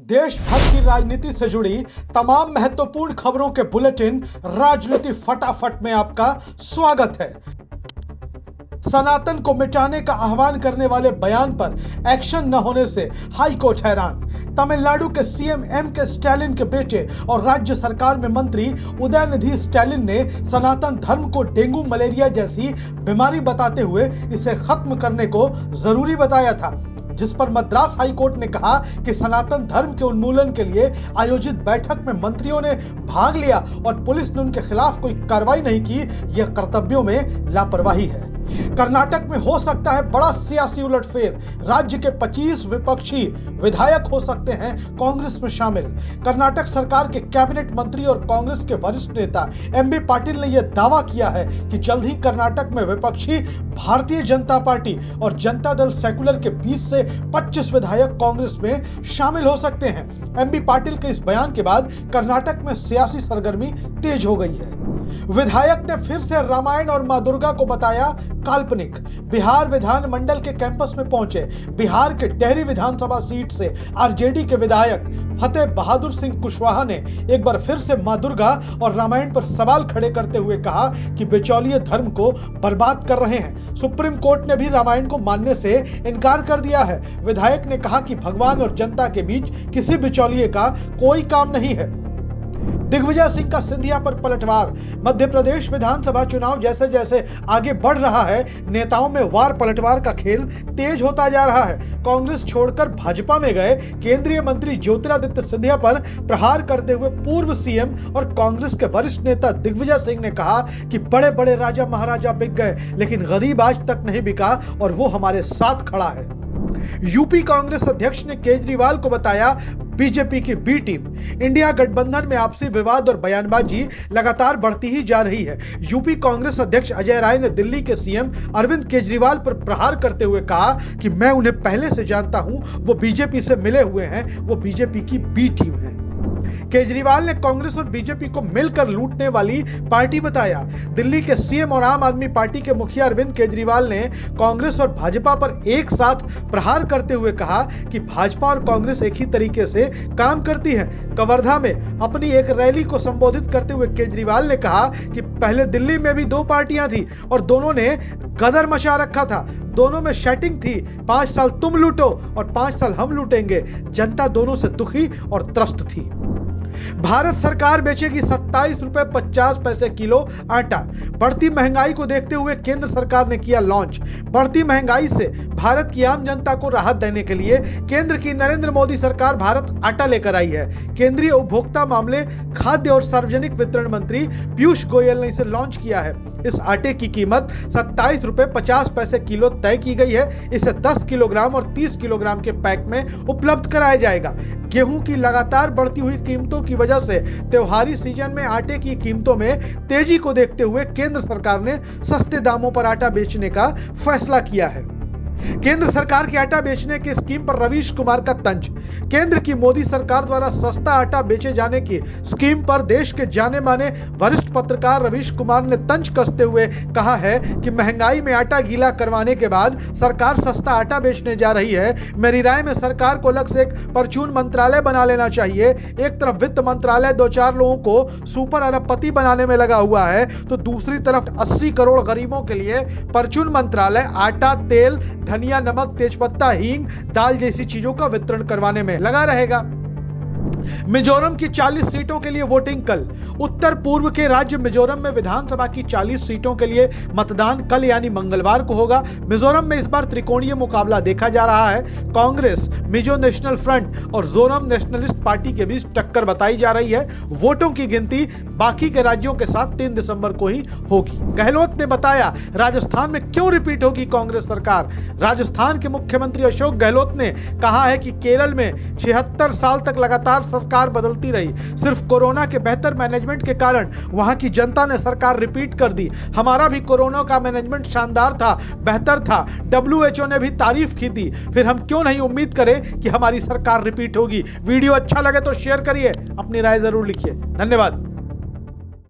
देश भर की राजनीति से जुड़ी तमाम महत्वपूर्ण खबरों के बुलेटिन राजनीति फटाफट में आपका स्वागत है। सनातन को मिटाने का आह्वान करने वाले बयान पर एक्शन न होने से हाई कोर्ट हैरान। तमिलनाडु के सीएम एम.के. स्टालिन के बेटे और राज्य सरकार में मंत्री उदयनिधि स्टालिन ने सनातन धर्म को डेंगू मलेरिया जैसी बीमारी बताते हुए इसे खत्म करने को जरूरी बताया था, जिस पर मद्रास हाई कोर्ट ने कहा कि सनातन धर्म के उन्मूलन के लिए आयोजित बैठक में मंत्रियों ने भाग लिया और पुलिस ने उनके खिलाफ कोई कार्रवाई नहीं की। यह कर्तव्यों में लापरवाही है। कर्नाटक में हो सकता है बड़ा सियासी उलटफेर। राज्य के 25 विपक्षी विधायक हो सकते हैं कांग्रेस में शामिल। कर्नाटक सरकार के कैबिनेट मंत्री और कांग्रेस के वरिष्ठ नेता एम.बी. पाटिल ने यह दावा किया है कि जल्द ही कर्नाटक में विपक्षी भारतीय जनता पार्टी और जनता दल सेकुलर के 20 से 25 विधायक कांग्रेस में शामिल हो सकते हैं। एम.बी. पाटिल के इस बयान के बाद कर्नाटक में सियासी सरगर्मी तेज हो गई है। विधायक ने फिर से रामायण और मां दुर्गा को बताया काल्पनिक। बिहार विधानमंडल के कैंपस में पहुंचे बिहार के टेहरी विधानसभा सीट से आरजेडी के विधायक फतेह बहादुर सिंह कुशवाहा ने एक बार फिर से मां दुर्गा और रामायण पर सवाल खड़े करते हुए कहा कि बिचौलिए धर्म को बर्बाद कर रहे हैं। सुप्रीम कोर्ट ने भी रामायण को मानने से इनकार कर दिया है। विधायक ने कहा कि भगवान और जनता के बीच किसी बिचौलिए का कोई काम नहीं है। दिग्विजय सिंह का सिंधिया पर पलटवार। मध्य प्रदेश विधानसभा चुनाव जैसे जैसे आगे बढ़ रहा है, नेताओं में वार पलटवार का खेल तेज होता जा रहा है। कांग्रेस छोड़कर भाजपा में गए केंद्रीय मंत्री ज्योतिरादित्य सिंधिया पर प्रहार करते हुए पूर्व सीएम और कांग्रेस के वरिष्ठ नेता दिग्विजय सिंह ने कहा कि बड़े बड़े राजा महाराजा बिक गए, लेकिन गरीब आज तक नहीं बिका और वो हमारे साथ खड़ा है। यूपी कांग्रेस अध्यक्ष ने केजरीवाल को बताया बीजेपी की बी टीम। इंडिया गठबंधन में आपसी विवाद और बयानबाजी लगातार बढ़ती ही जा रही है। यूपी कांग्रेस अध्यक्ष अजय राय ने दिल्ली के सीएम अरविंद केजरीवाल पर प्रहार करते हुए कहा कि मैं उन्हें पहले से जानता हूं, वो बीजेपी से मिले हुए हैं, वो बीजेपी की बी टीम है। केजरीवाल ने कांग्रेस और बीजेपी को मिलकर लूटने वाली पार्टी बताया। दिल्ली के सीएम और आम आदमी पार्टी के मुखिया अरविंद केजरीवाल ने कांग्रेस और भाजपा पर एक साथ प्रहार करते हुए कहा कि भाजपा और कांग्रेस एक ही तरीके से काम करती है। कवर्धा में अपनी एक रैली को संबोधित करते हुए केजरीवाल ने कहा कि पहले दिल्ली में भी 2 पार्टियां थी और दोनों ने गदर मचा रखा था, दोनों में सेटिंग थी। 5 साल तुम लूटो और 5 साल हम लूटेंगे। जनता दोनों से दुखी और त्रस्त थी। भारत सरकार बेचेगी 27 रुपए 50 पैसे किलो आटा। बढ़ती महंगाई को देखते हुए केंद्र सरकार ने किया लॉन्च। बढ़ती महंगाई से भारत की आम जनता को राहत देने के लिए केंद्र की नरेंद्र मोदी सरकार भारत आटा लेकर आई है। केंद्रीय उपभोक्ता मामले, खाद्य और सार्वजनिक वितरण मंत्री पीयूष गोयल ने इसे लॉन्च किया है। इस आटे की कीमत 27 रुपए 50 पैसे किलो तय की गई है। इसे 10 किलोग्राम और 30 किलोग्राम के पैक में उपलब्ध कराया जाएगा। गेहूं की लगातार बढ़ती हुई कीमतों की वजह से त्योहारी सीजन में आटे की कीमतों में तेजी को देखते हुए केंद्र सरकार ने सस्ते दामों पर आटा बेचने का फैसला किया है। केंद्र सरकार की आटा बेचने की स्कीम पर रवीश कुमार का तंज। केंद्र की मोदी सरकार द्वारा सस्ता आटा बेचे जाने की स्कीम पर देश के जाने माने वरिष्ठ पत्रकार रवीश कुमार ने तंज कसते हुए कहा है कि महंगाई में आटा गीला करवाने के बाद सरकार सस्ता आटा बेचने जा रही है। मेरी राय में सरकार को अलग से एक परचून मंत्रालय बना लेना चाहिए। एक तरफ वित्त मंत्रालय 2-4 लोगों को सुपर अरबपति बनाने में लगा हुआ है, तो दूसरी तरफ 80 करोड़ गरीबों के लिए परचून मंत्रालय आटा, तेल, धनिया, नमक, तेजपत्ता, हींग, दाल जैसी चीजों का वितरण करवाने में लगा रहेगा। मिजोरम की 40 सीटों के लिए वोटिंग कल। उत्तर पूर्व के राज्य मिजोरम में विधानसभा की 40 सीटों के लिए मतदान कल यानी मंगलवार को होगा। मिजोरम में इस बार त्रिकोणीय मुकाबला देखा जा रहा है। कांग्रेस, मिजो नेशनल फ्रंट और जोरम नेशनलिस्ट पार्टी के बीच टक्कर बताई जा रही है। वोटों की गिनती बाकी के राज्यों के साथ 3 दिसंबर को ही होगी। गहलोत ने बताया राजस्थान में क्यों रिपीट होगी कांग्रेस सरकार। राजस्थान के मुख्यमंत्री अशोक गहलोत ने कहा है कि केरल में 76 साल तक लगातार सरकार बदलती रही। सिर्फ कोरोना के बेहतर मैनेजमेंट के कारण वहां की जनता ने सरकार रिपीट कर दी। हमारा भी कोरोना का मैनेजमेंट शानदार था, बेहतर था। WHO ने भी तारीफ की थी। फिर हम क्यों नहीं उम्मीद करें कि हमारी सरकार रिपीट होगी। वीडियो अच्छा लगे तो शेयर करिए, अपनी राय जरूर लिखिए। धन्यवाद।